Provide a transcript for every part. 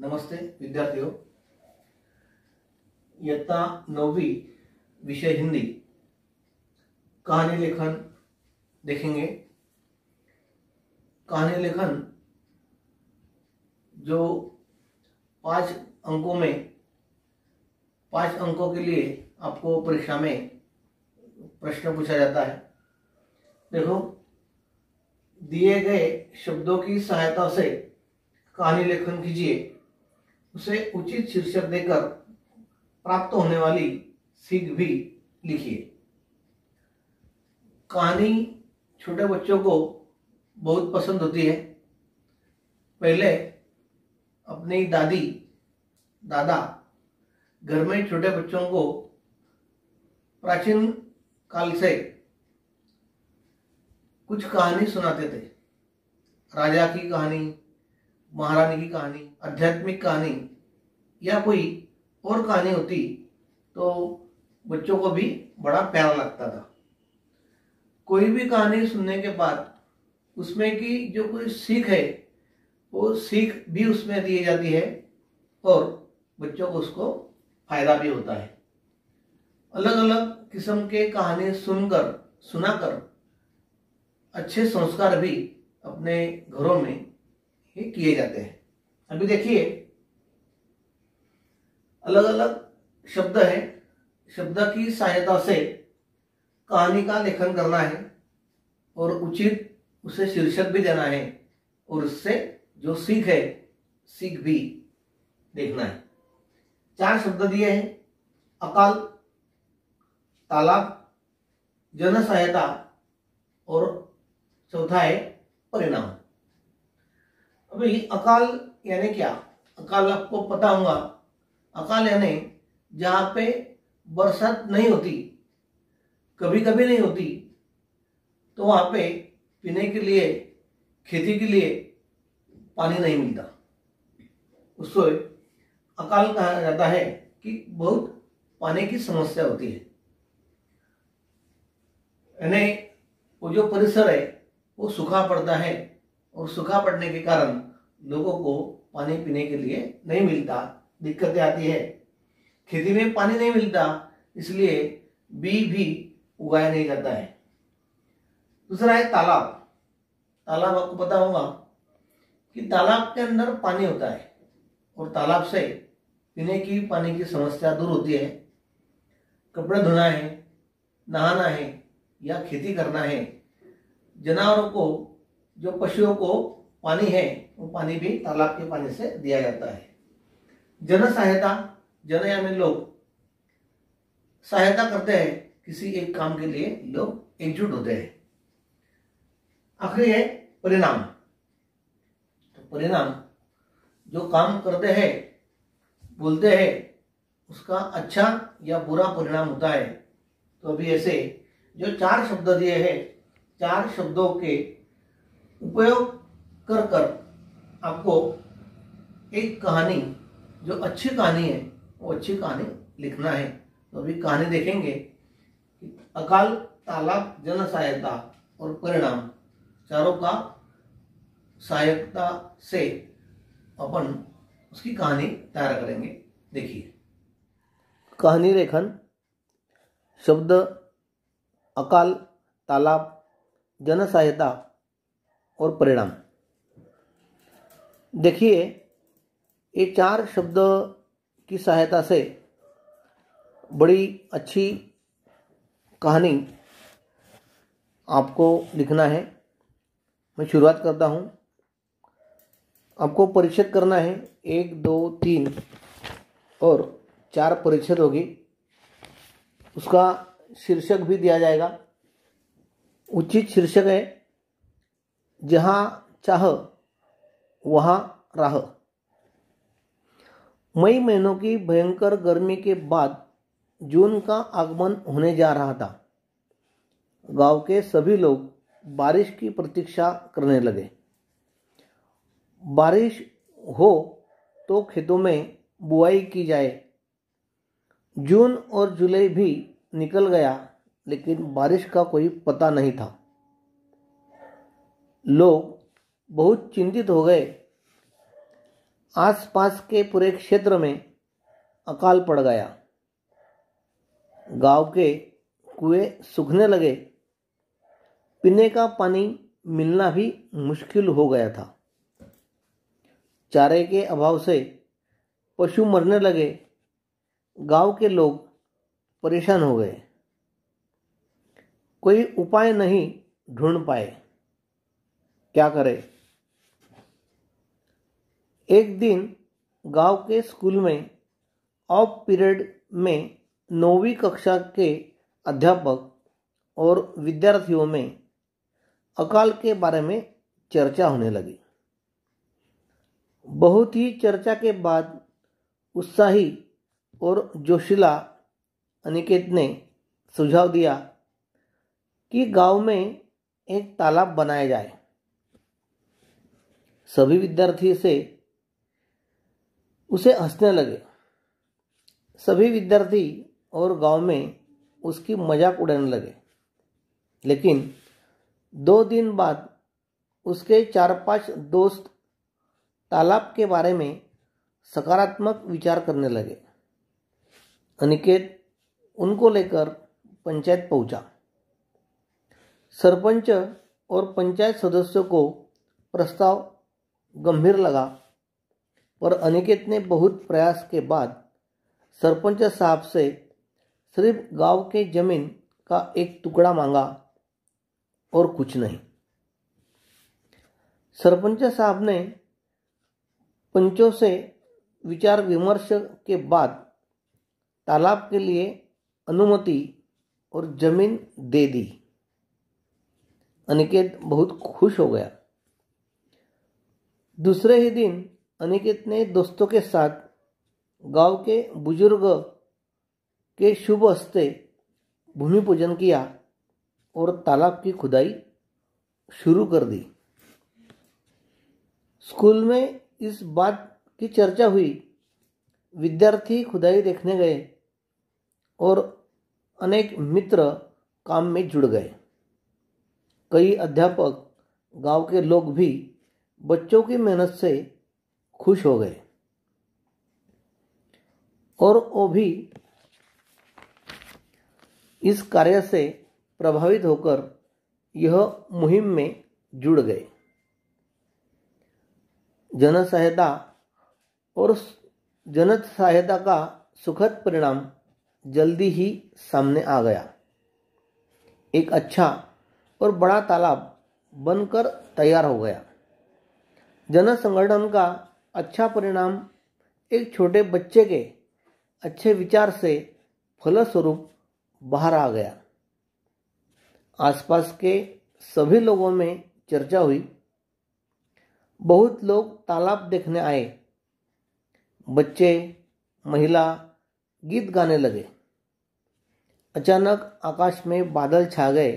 नमस्ते विद्यार्थियों। इयत्ता 9वीं विषय हिंदी कहानी लेखन देखेंगे। कहानी लेखन जो 5 अंकों में 5 अंकों के लिए आपको परीक्षा में प्रश्न पूछा जाता है। देखो, दिए गए शब्दों की सहायता से कहानी लेखन कीजिए, उसे उचित शीर्षक देकर प्राप्त होने वाली सीख भी लिखिए। कहानी छोटे बच्चों को बहुत पसंद होती है। पहले अपनी दादी दादा घर में छोटे बच्चों को प्राचीन काल से कुछ कहानी सुनाते थे। राजा की कहानी, महारानी की कहानी, आध्यात्मिक कहानी या कोई और कहानी होती तो बच्चों को भी बड़ा प्यारा लगता था। कोई भी कहानी सुनने के बाद उसमें की जो कोई सीख है वो सीख भी उसमें दी जाती है और बच्चों को उसको फायदा भी होता है। अलग अलग किस्म के कहानी सुनाकर अच्छे संस्कार भी अपने घरों में ही किए जाते हैं। अभी देखिए, अलग अलग शब्द है, शब्द की सहायता से कहानी का लेखन करना है और उचित उसे शीर्षक भी देना है और उससे जो सीख है सीख भी देखना है। 4 शब्द दिए हैं: अकाल, तालाब, जन सहायता और चौथा है परिणाम। अभी अकाल यानी क्या? अकाल आपको पता होगा। अकाल यानी जहां पे बरसात नहीं होती, कभी कभी नहीं होती, तो वहां पे पीने के लिए, खेती के लिए पानी नहीं मिलता, उसको अकाल कहा जाता है कि बहुत पानी की समस्या होती है। यानी वो जो परिसर है वो सूखा पड़ता है और सूखा पड़ने के कारण लोगों को पानी पीने के लिए नहीं मिलता, दिक्कतें आती है। खेती में पानी नहीं मिलता, इसलिए बीज भी उगाया नहीं जाता है। दूसरा है तालाब। तालाब आपको पता होगा कि तालाब के अंदर पानी होता है और तालाब से पीने की पानी की समस्या दूर होती है। कपड़े धोना है, नहाना है या खेती करना है, जानवरों को, जो पशुओं को पानी है वो पानी भी तालाब के पानी से दिया जाता है। जन सहायता, जन यानी लोग सहायता करते हैं, किसी एक काम के लिए लोग एकजुट होते हैं। आखिरी है परिणाम। तो परिणाम जो काम करते हैं, बोलते हैं, उसका अच्छा या बुरा परिणाम होता है। तो अभी ऐसे जो 4 शब्द दिए हैं, 4 शब्दों के उपयोग कर आपको एक कहानी, जो अच्छी कहानी है वो अच्छी कहानी लिखना है। तो अभी कहानी देखेंगे कि अकाल, तालाब, जन सहायता और परिणाम, चारों का सहायता से अपन उसकी कहानी तैयार करेंगे। देखिए, कहानी लेखन। शब्द अकाल, तालाब, जन सहायता और परिणाम। देखिए, ये 4 शब्द की सहायता से बड़ी अच्छी कहानी आपको लिखना है। मैं शुरुआत करता हूँ। आपको परिच्छेद करना है, 1, 2, 3 और 4 परिच्छेद होगी। उसका शीर्षक भी दिया जाएगा। उचित शीर्षक है जहां चाह वहां राह। मई महीनों की भयंकर गर्मी के बाद जून का आगमन होने जा रहा था। गांव के सभी लोग बारिश की प्रतीक्षा करने लगे। बारिश हो तो खेतों में बुआई की जाए। जून और जुलाई भी निकल गया, लेकिन बारिश का कोई पता नहीं था। लोग बहुत चिंतित हो गए। आसपास के पूरे क्षेत्र में अकाल पड़ गया। गांव के कुएं सूखने लगे, पीने का पानी मिलना भी मुश्किल हो गया था। चारे के अभाव से पशु मरने लगे। गांव के लोग परेशान हो गए, कोई उपाय नहीं ढूंढ पाए, क्या करें। एक दिन गांव के स्कूल में ऑफ पीरियड में 9वीं कक्षा के अध्यापक और विद्यार्थियों में अकाल के बारे में चर्चा होने लगी। बहुत ही चर्चा के बाद उत्साही और जोशीला अनिकेत ने सुझाव दिया कि गांव में एक तालाब बनाया जाए। सभी विद्यार्थी से उसे हंसने लगे। सभी विद्यार्थी और गांव में उसकी मजाक उड़ाने लगे। लेकिन 2 दिन बाद उसके 4-5 दोस्त तालाब के बारे में सकारात्मक विचार करने लगे। अनिकेत उनको लेकर पंचायत पहुंचा। सरपंच और पंचायत सदस्यों को प्रस्ताव गंभीर लगा, पर अनिकेत ने बहुत प्रयास के बाद सरपंच साहब से सिर्फ गांव के जमीन का एक टुकड़ा मांगा और कुछ नहीं। सरपंच साहब ने पंचों से विचार विमर्श के बाद तालाब के लिए अनुमति और जमीन दे दी। अनिकेत बहुत खुश हो गया। दूसरे ही दिन अनिकेत ने दोस्तों के साथ गांव के बुजुर्ग के शुभ हस्ते भूमि पूजन किया और तालाब की खुदाई शुरू कर दी। स्कूल में इस बात की चर्चा हुई। विद्यार्थी खुदाई देखने गए और अनेक मित्र काम में जुड़ गए। कई अध्यापक, गांव के लोग भी बच्चों की मेहनत से खुश हो गए और वो भी इस कार्य से प्रभावित होकर यह मुहिम में जुड़ गए। जन सहायता और जन सहायता का सुखद परिणाम जल्दी ही सामने आ गया। एक अच्छा और बड़ा तालाब बनकर तैयार हो गया। जन संगठन का अच्छा परिणाम एक छोटे बच्चे के अच्छे विचार से फलस्वरूप बाहर आ गया। आसपास के सभी लोगों में चर्चा हुई। बहुत लोग तालाब देखने आए। बच्चे, महिला गीत गाने लगे। अचानक आकाश में बादल छा गए।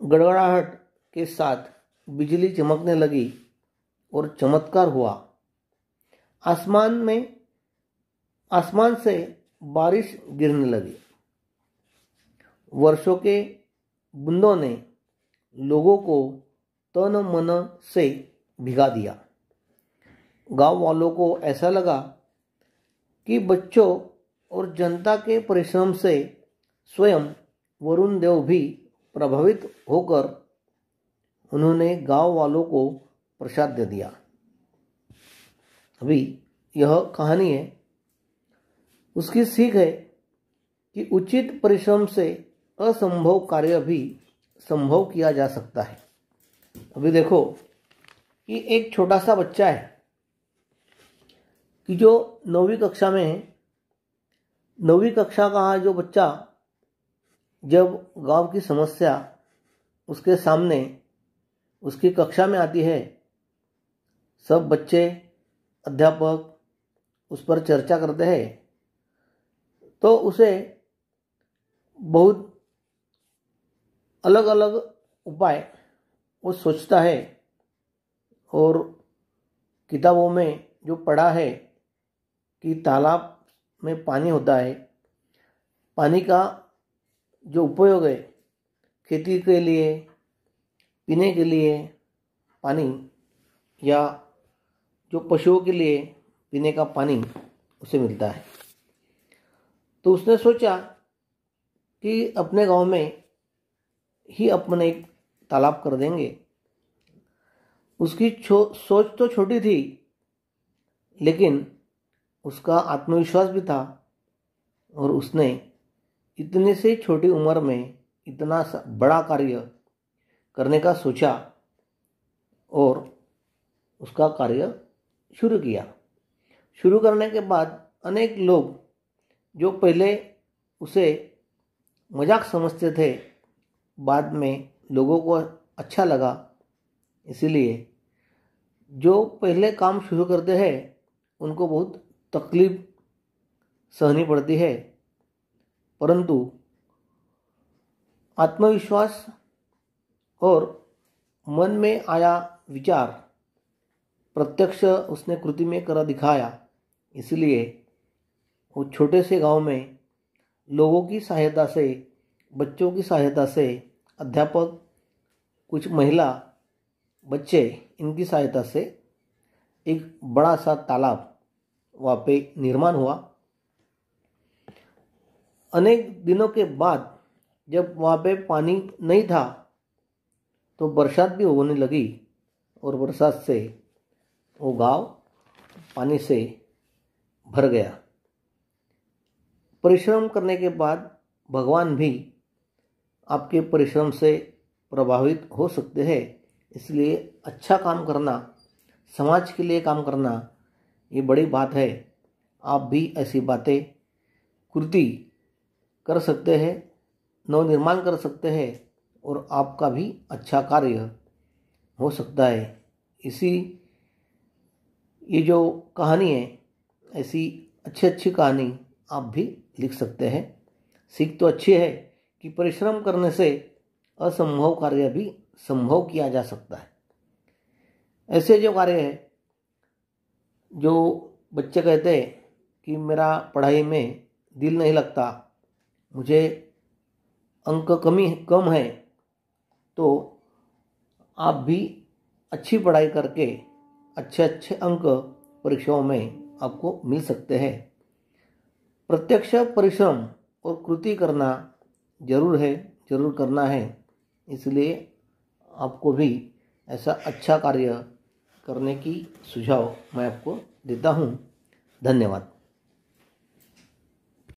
गड़गड़ाहट के साथ बिजली चमकने लगी और चमत्कार हुआ। आसमान से बारिश गिरने लगी। वर्षों के बूंदों ने लोगों को तन मन से भिगा दिया। गांव वालों को ऐसा लगा कि बच्चों और जनता के परिश्रम से स्वयं वरुण देव भी प्रभावित होकर उन्होंने गांव वालों को प्रसाद दे दिया। अभी यह कहानी है, उसकी सीख है कि उचित परिश्रम से असंभव कार्य भी संभव किया जा सकता है। अभी देखो कि एक छोटा सा बच्चा है कि जो 9वीं कक्षा में है। 9वीं कक्षा का जो बच्चा जब गांव की समस्या उसके सामने उसकी कक्षा में आती है, सब बच्चे, अध्यापक उस पर चर्चा करते हैं, तो उसे बहुत अलग अलग उपाय वो सोचता है और किताबों में जो पढ़ा है कि तालाब में पानी होता है, पानी का जो उपयोग है खेती के लिए, पीने के लिए पानी या जो पशुओं के लिए पीने का पानी उसे मिलता है। तो उसने सोचा कि अपने गांव में ही अपन एक तालाब कर देंगे। उसकी सोच तो छोटी थी, लेकिन उसका आत्मविश्वास भी था और उसने इतने से छोटी उम्र में इतना बड़ा कार्य करने का सोचा और उसका कार्य शुरू किया। शुरू करने के बाद अनेक लोग जो पहले उसे मजाक समझते थे, बाद में लोगों को अच्छा लगा। इसीलिए जो पहले काम शुरू करते हैं उनको बहुत तकलीफ सहनी पड़ती है, परंतु आत्मविश्वास और मन में आया विचार प्रत्यक्ष उसने कृति में कर दिखाया। इसलिए वो छोटे से गांव में लोगों की सहायता से, बच्चों की सहायता से, अध्यापक, कुछ महिला, बच्चे, इनकी सहायता से एक बड़ा सा तालाब वहाँ पे निर्माण हुआ। अनेक दिनों के बाद जब वहाँ पे पानी नहीं था तो बरसात भी होने लगी और बरसात से वो गांव पानी से भर गया। परिश्रम करने के बाद भगवान भी आपके परिश्रम से प्रभावित हो सकते हैं। इसलिए अच्छा काम करना, समाज के लिए काम करना, ये बड़ी बात है। आप भी ऐसी बातें कृति कर सकते हैं, नवनिर्माण कर सकते हैं और आपका भी अच्छा कार्य हो सकता है। ये जो कहानी है, ऐसी अच्छी अच्छी कहानी आप भी लिख सकते हैं। सीख तो अच्छी है कि परिश्रम करने से असंभव कार्य भी संभव किया जा सकता है। ऐसे जो कार्य है, जो बच्चे कहते हैं कि मेरा पढ़ाई में दिल नहीं लगता, मुझे अंक कम है, तो आप भी अच्छी पढ़ाई करके अच्छे अच्छे अंक परीक्षाओं में आपको मिल सकते हैं। प्रत्यक्ष परिश्रम और कृति करना जरूर है, जरूर करना है। इसलिए आपको भी ऐसा अच्छा कार्य करने की सुझाव मैं आपको देता हूँ। धन्यवाद।